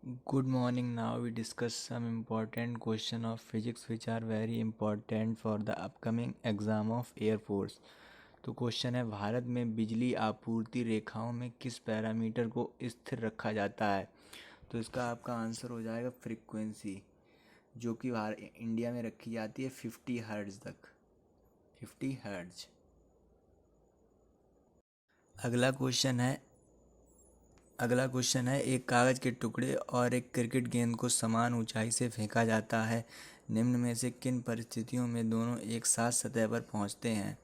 Good morning. Now we discuss some important question of physics which are very important for the upcoming exam of Air Force. तो question है, भारत में बिजली आपूर्ति रेखाओं में किस पैरामीटर को स्थिर रखा जाता है? तो इसका आपका आंसर हो जाएगा फ्रीक्वेंसी, जो कि इंडिया में रखी जाती है 50 हर्ट्ज तक। 50 हर्ट्ज। अगला क्वेश्चन है एक कागज़ के टुकड़े और एक क्रिकेट गेंद को समान ऊंचाई से फेंका जाता है। निम्न में से किन परिस्थितियों में दोनों एक साथ सतह पर पहुंचते हैं?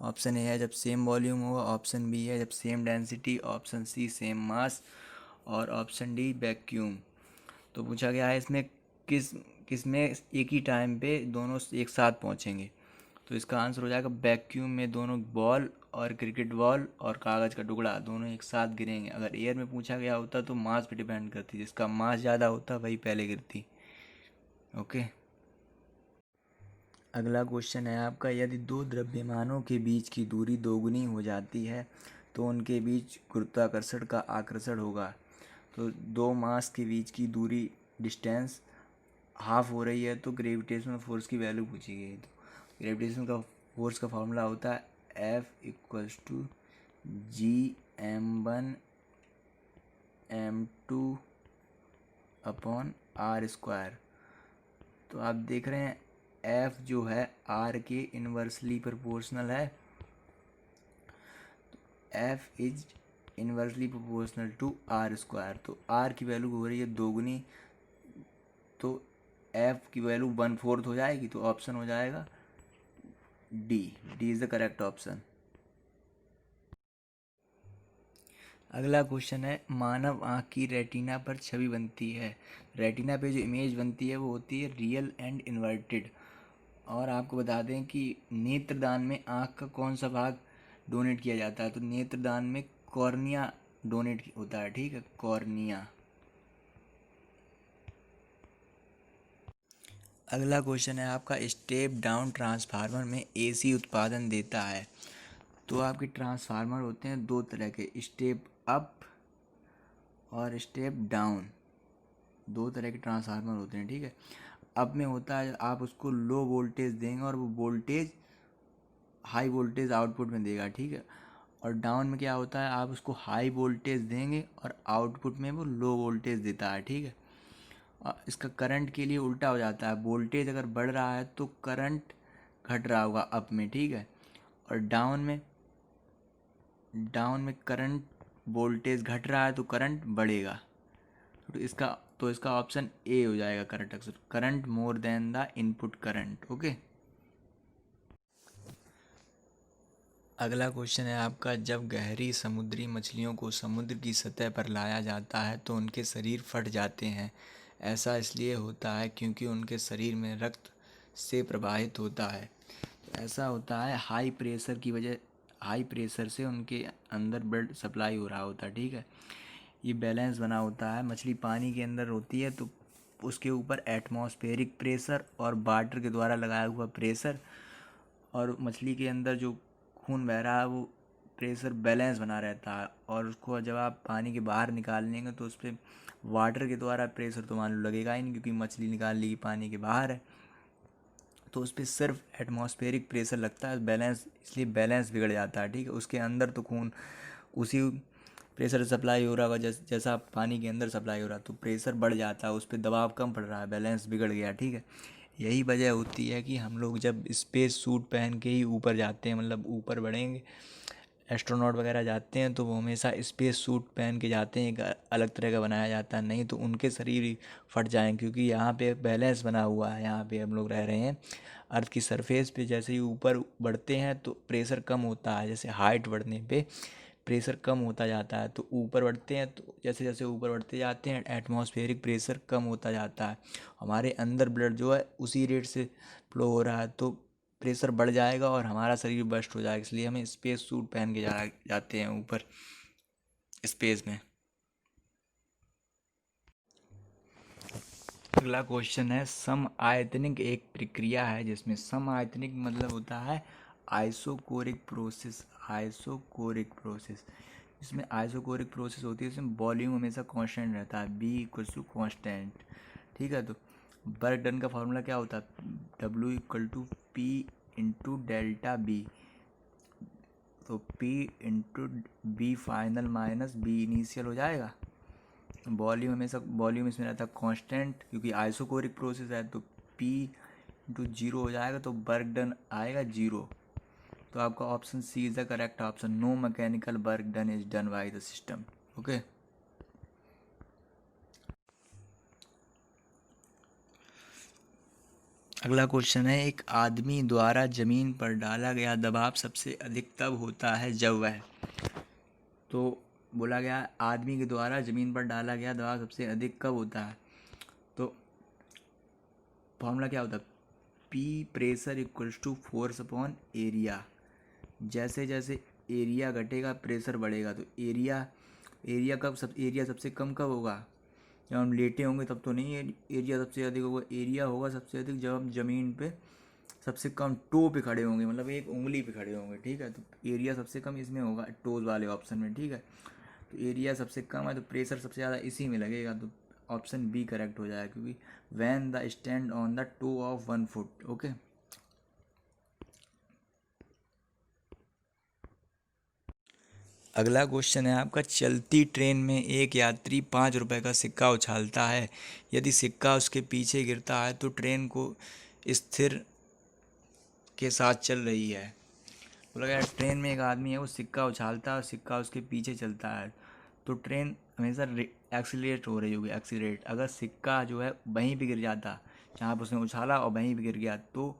ऑप्शन ए है जब सेम वॉल्यूम हो, ऑप्शन बी है जब same density, option C same mass और ऑप्शन डी वैक्यूम। तो पूछा गया है इसमें किस में एक ही टाइम पे दोनों एक साथ पहुंचेंगे। तो इसका आंसर हो जाएगा वैक्यूम में दोनों बॉल और क्रिकेट बॉल और कागज़ का टुकड़ा दोनों एक साथ गिरेंगे। अगर एयर में पूछा गया होता तो मास पे डिपेंड करती, जिसका मास ज़्यादा होता वही पहले गिरती। ओके। अगला क्वेश्चन है आपका, यदि दो द्रव्यमानों के बीच की दूरी दोगुनी हो जाती है तो उनके बीच गुरुत्वाकर्षण का आकर्षण होगा। तो दो मास के बीच की दूरी डिस्टेंस हाफ हो रही है तो ग्रेविटेशनल फोर्स की वैल्यू पूछी गई। तो ग्रेविटेशन का फोर्स का फॉर्मूला होता है F=G m1m2/r²। तो आप देख रहे हैं F जो है R के इन्वर्सली प्रोपोर्शनल है। F is inversely proportional to R²। तो R की वैल्यू हो रही है दोगुनी, तो F की वैल्यू 1/4 हो जाएगी। तो ऑप्शन हो जाएगा D is the correct option. अगला क्वेश्चन है, मानव आँख की रेटिना पर छवि बनती है। रेटिना पे जो इमेज बनती है वो होती है रियल एंड इन्वर्टेड। और आपको बता दें कि नेत्रदान में आँख का कौन सा भाग डोनेट किया जाता है? तो नेत्रदान में कॉर्निया डोनेट होता है। ठीक है, कॉर्निया। अगला क्वेश्चन है आपका, स्टेप डाउन ट्रांसफार्मर में एसी उत्पादन देता है। तो आपके ट्रांसफार्मर होते हैं दो तरह के, स्टेप अप और स्टेप डाउन। दो तरह के ट्रांसफार्मर होते हैं। ठीक है, अप में होता है आप उसको लो वोल्टेज देंगे और वो वोल्टेज हाई वोल्टेज आउटपुट में देगा। ठीक है, और डाउन में क्या होता है, आप उसको हाई वोल्टेज देंगे और आउटपुट में वो लो वोल्टेज देता है। ठीक है, इसका करंट के लिए उल्टा हो जाता है। वोल्टेज अगर बढ़ रहा है तो करंट घट रहा होगा अप में। ठीक है, और डाउन में करंट वोल्टेज घट रहा है तो करंट बढ़ेगा। तो इसका ऑप्शन ए हो जाएगा correct answer, current more than the input current. Okay. अगला क्वेश्चन है आपका, जब गहरी समुद्री मछलियों को समुद्र की सतह पर लाया जाता है तो उनके शरीर फट जाते हैं। ऐसा इसलिए होता है क्योंकि उनके शरीर में रक्त से प्रवाहित होता है। तो ऐसा होता है हाई प्रेशर से उनके अंदर ब्लड सप्लाई हो रहा होता है। ठीक है, ये बैलेंस बना होता है। मछली पानी के अंदर होती है तो उसके ऊपर एटमॉस्फेरिक प्रेशर और वाटर के द्वारा लगाया हुआ प्रेशर, और मछली के अंदर जो खून बह रहा है वो प्रेशर बैलेंस बना रहता है। और उसको जब आप पानी के बाहर निकाल लेंगे तो उस पर वाटर के द्वारा प्रेशर तो मान लो लगेगा ही नहीं, क्योंकि मछली निकाल ली पानी के बाहर है। तो उस पर सिर्फ एटमॉस्फेरिक प्रेशर लगता है, बैलेंस, इसलिए बैलेंस बिगड़ जाता है। ठीक है, उसके अंदर तो खून उसी प्रेशर सप्लाई हो रहा होगा जैसा पानी के अंदर सप्लाई हो रहा, तो प्रेशर बढ़ जाता है, उस पर दबाव कम पड़ रहा है, बैलेंस बिगड़ गया। ठीक है, यही वजह होती है कि हम लोग जब स्पेस सूट पहन के ही ऊपर जाते हैं, मतलब ऊपर बढ़ेंगे, एस्ट्रोनॉट वगैरह जाते हैं तो वो हमेशा स्पेस सूट पहन के जाते हैं, एक अलग तरह का बनाया जाता है, नहीं तो उनके शरीर ही फट जाएंगे। क्योंकि यहाँ पे बैलेंस बना हुआ है, यहाँ पे हम लोग रह रहे हैं अर्थ की सरफेस पे। जैसे ही ऊपर बढ़ते हैं तो प्रेशर कम होता है, जैसे हाइट बढ़ने पे प्रेशर कम होता जाता है। तो ऊपर बढ़ते हैं तो जैसे जैसे ऊपर बढ़ते जाते हैं एटमॉस्फेरिक प्रेशर कम होता जाता है, हमारे अंदर ब्लड जो है उसी रेट से फ्लो हो रहा है, तो प्रेशर बढ़ जाएगा और हमारा शरीर बस्ट हो जाएगा। इसलिए हमें स्पेस सूट पहन के जाते हैं ऊपर स्पेस में। अगला क्वेश्चन है, सम आयतनिक एक प्रक्रिया है जिसमें सम आयतनिक मतलब होता है आइसोकोरिक प्रोसेस। इसमें आइसोकोरिक प्रोसेस होती है, इसमें वॉल्यूम हमेशा कांस्टेंट रहता है, बी इक्वल टू कांस्टेंट। ठीक है, तो वर्क डन का फॉर्मूला क्या होता है, W equal to P into delta B. तो P into B final minus B initial हो जाएगा। वॉल्यूम हमेशा वॉल्यूम इसमें रहता है कांस्टेंट, क्योंकि आइसोकोरिक प्रोसेस है, तो P इंटू जीरो हो जाएगा, तो वर्क डन आएगा जीरो। तो आपका option C is the correct option, no mechanical work done is done by the system. Okay, अगला क्वेश्चन है, एक आदमी द्वारा जमीन पर डाला गया दबाव सबसे अधिक तब होता है जब वह, तो बोला गया आदमी के द्वारा जमीन पर डाला गया दबाव सबसे अधिक कब होता है। तो फॉर्मूला क्या होता है, P pressure equals to force upon area. जैसे जैसे एरिया घटेगा प्रेशर बढ़ेगा, तो एरिया सबसे कम कब होगा, जब हम लेटे होंगे तब तो नहीं एरिया सबसे अधिक होगा। एरिया होगा सबसे अधिक जब हम ज़मीन पे सबसे कम टो पे खड़े होंगे, मतलब एक उंगली पे खड़े होंगे। ठीक है, तो एरिया सबसे कम इसमें होगा, टोज वाले ऑप्शन में। ठीक है, तो एरिया सबसे कम है तो प्रेशर सबसे ज़्यादा इसी में लगेगा, तो ऑप्शन बी करेक्ट हो जाएगा, क्योंकि when the stand on the toe of 1 foot. Okay, अगला क्वेश्चन है आपका, चलती ट्रेन में एक यात्री 5 रुपए का सिक्का उछालता है, यदि सिक्का उसके पीछे गिरता है तो ट्रेन को स्थिर के साथ चल रही है। बोला गया ट्रेन में एक आदमी है, वो सिक्का उछालता है और सिक्का उसके पीछे चलता है, तो ट्रेन हमेशा एक्सीलरेट हो रही होगी, एक्सीलरेट। अगर सिक्का जो है वहीं पे गिर जाता जहाँ पर उसने उछाला और वहीं पे गिर गया, तो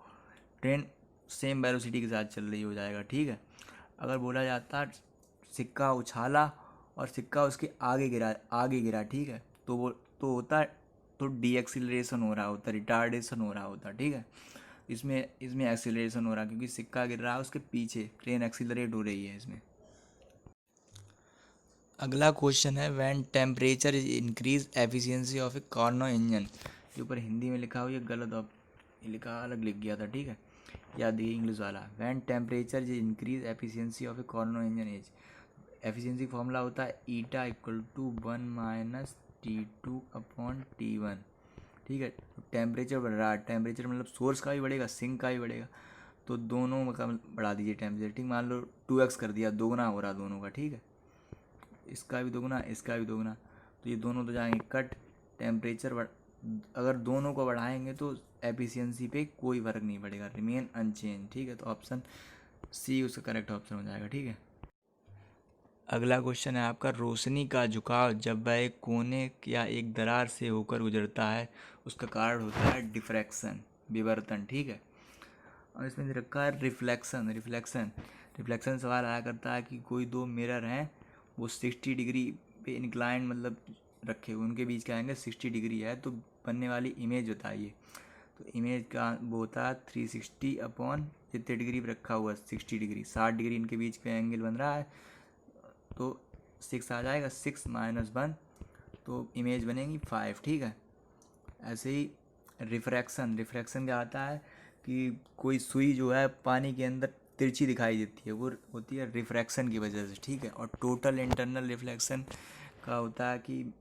ट्रेन सेम वेलोसिटी के साथ चल रही हो जाएगा। ठीक है, अगर बोला जाता सिक्का उछाला और सिक्का उसके आगे गिरा, ठीक है, तो वो तो होता, तो डी एक्सीलरेशन हो रहा होता, रिटार्डेशन हो रहा होता। ठीक है, इसमें इसमें एक्सीलरेशन हो रहा, क्योंकि सिक्का गिर रहा है उसके पीछे, ट्रेन एक्सीलरेट हो रही है इसमें। अगला क्वेश्चन है, when temperature is increase efficiency of a Carnot engine. जो ऊपर हिंदी में लिखा हुआ ये गलत ये लिखा अलग लिख गया था। ठीक है, याद देखिए इंग्लिश वाला, when temperature is increase efficiency of a Carnot engine is, efficiency formula होता है eta equal to 1 minus T2 upon T1। ठीक है, तो टेम्परेचर बढ़ रहा है, टेम्परेचर मतलब सोर्स का भी बढ़ेगा, सिंक का भी बढ़ेगा, तो दोनों का बढ़ा दीजिए टेम्परेचर। ठीक, मान लो 2x कर दिया, दोगुना हो रहा दोनों का। ठीक है, इसका भी दोगुना, इसका भी दोगुना, तो ये दोनों तो जाएंगे कट। टेम्परेचर अगर दोनों को बढ़ाएंगे तो एफिशिएंसी पे कोई फ़र्क नहीं पड़ेगा, रिमेन अनचेंज। ठीक है, तो ऑप्शन सी उसका करेक्ट ऑप्शन हो जाएगा। ठीक है, अगला क्वेश्चन है आपका, रोशनी का झुकाव जब वह एक कोने या एक दरार से होकर गुजरता है उसका कारण होता है डिफ्रैक्शन, विवर्तन। ठीक है, और इसमें दे रखा है रिफ्लेक्शन। रिफ्लेक्शन सवाल आया करता है कि कोई दो मिरर हैं, वो 60 डिग्री पे इंक्लाइन मतलब रखे हुए, उनके बीच क्या आएंगे 60 डिग्री है, तो बनने वाली इमेज बताइए। तो इमेज का वो होता है 360 अपॉन जितने डिग्री पे रखा हुआ है 60 डिग्री, 60 डिग्री इनके बीच पे एंगल बन रहा है, तो 6 आ जाएगा, 6 माइनस 1, तो इमेज बनेगी 5। ठीक है, ऐसे ही रिफ्रैक्शन क्या आता है कि कोई सुई जो है पानी के अंदर तिरछी दिखाई देती है, वो होती है रिफ्रैक्शन की वजह से। ठीक है, और टोटल इंटरनल रिफ्लेक्शन का होता है कि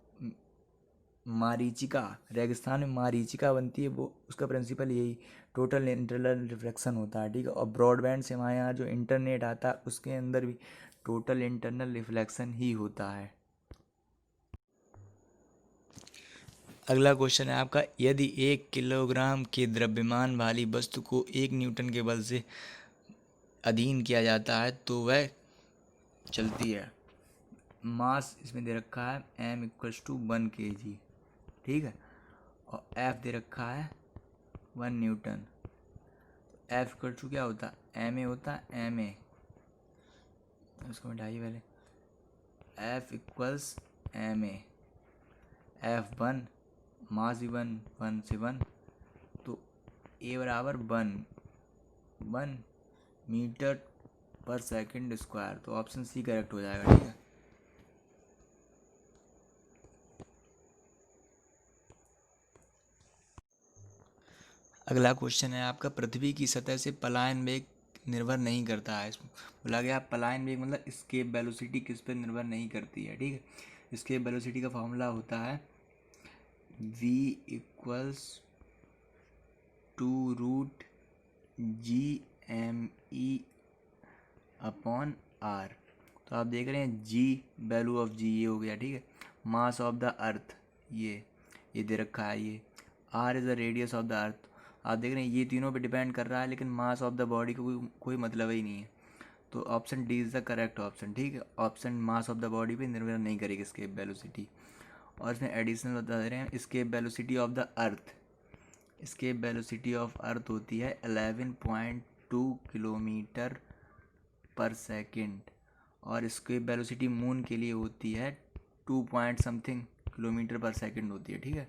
मारीचिका, रेगिस्तान में मारीचिका बनती है, वो उसका प्रिंसिपल यही टोटल इंटरनल रिफ्लेक्शन होता है। ठीक है, और ब्रॉडबैंड से हमारे यहाँ जो इंटरनेट आता है उसके अंदर भी टोटल इंटरनल रिफ्लेक्शन ही होता है। अगला क्वेश्चन है आपका, यदि 1 किलोग्राम के द्रव्यमान वाली वस्तु को 1 न्यूटन के बल से अधीन किया जाता है तो वह चलती है। मास इसमें दे रखा है m इक्वल्स टू 1 kg। ठीक है, और F दे रखा है 1 न्यूटन। F इक्वल टू क्या होता है, ma होता है, ma, उसको मिटाइए पहले, F इक्वल्स ma, F1 मास भी 1 से 1, तो a बराबर 1 मीटर पर सेकंड स्क्वायर, तो ऑप्शन सी करेक्ट हो जाएगा। ठीक है, अगला क्वेश्चन है आपका, पृथ्वी की सतह से पलायन वेग निर्भर नहीं करता है। बोला गया पलायन वेग मतलब एस्केप वेलोसिटी किस पे निर्भर नहीं करती है, ठीक है। एस्केप वेलोसिटी का फॉर्मूला होता है v equals to root G M E upon R. तो आप देख रहे हैं जी, वैल्यू ऑफ जी ये हो गया, ठीक है। मास ऑफ द अर्थ ये दे रखा है, ये R is the radius of the earth. आप देख रहे हैं ये तीनों पे डिपेंड कर रहा है, लेकिन मास ऑफ द बॉडी का कोई मतलब ही नहीं है। तो option D is the correct option, ठीक है। Option mass of the body पे निर्भर नहीं करेगी एस्केप वेलोसिटी। और इसमें एडिशनल बता दे रहे हैं escape velocity of the earth. Escape velocity of earth होती है 11.2 किलोमीटर पर सेकेंड, और एस्केप वेलोसिटी मून के लिए होती है 2 पॉइंट समथिंग किलोमीटर पर सेकेंड होती है, ठीक है।